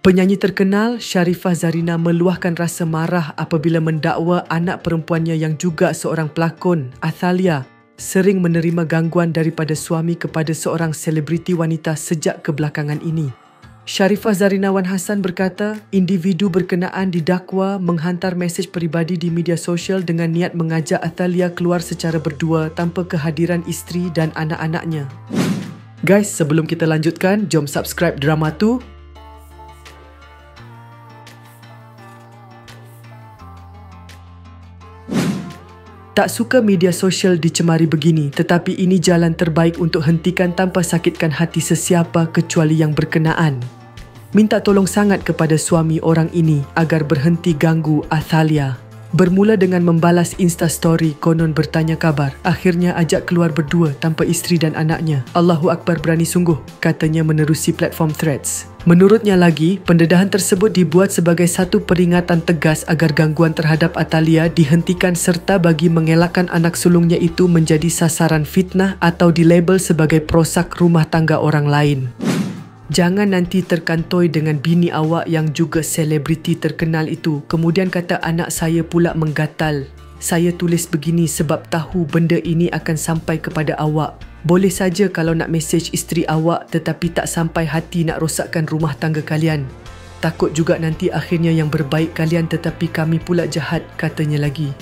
Penyanyi terkenal Sharifah Zarina meluahkan rasa marah apabila mendakwa anak perempuannya yang juga seorang pelakon, Athalia, sering menerima gangguan daripada suami kepada seorang selebriti wanita sejak kebelakangan ini. Sharifah Zarina Wan Hassan berkata, individu berkenaan didakwa menghantar mesej peribadi di media sosial dengan niat mengajak Athalia keluar secara berdua tanpa kehadiran isteri dan anak-anaknya. Guys, sebelum kita lanjutkan, jom subscribe Drama Tu. Tak suka media sosial dicemari begini, tetapi ini jalan terbaik untuk hentikan tanpa sakitkan hati sesiapa kecuali yang berkenaan. Minta tolong sangat kepada suami orang ini agar berhenti ganggu Athalia. Bermula dengan membalas Instastory konon bertanya kabar, akhirnya ajak keluar berdua tanpa isteri dan anaknya. Allahu Akbar, berani sungguh, katanya menerusi platform Threads. Menurutnya lagi, pendedahan tersebut dibuat sebagai satu peringatan tegas agar gangguan terhadap Athalia dihentikan serta bagi mengelakkan anak sulungnya itu menjadi sasaran fitnah atau dilabel sebagai perosak rumah tangga orang lain. Jangan nanti terkantoi dengan bini awak yang juga selebriti terkenal itu. Kemudian kata anak saya pula menggatal. Saya tulis begini sebab tahu benda ini akan sampai kepada awak. Boleh saja kalau nak mesej isteri awak tetapi tak sampai hati nak rosakkan rumah tangga kalian. Takut juga nanti akhirnya yang berbaik kalian tetapi kami pula jahat, katanya lagi.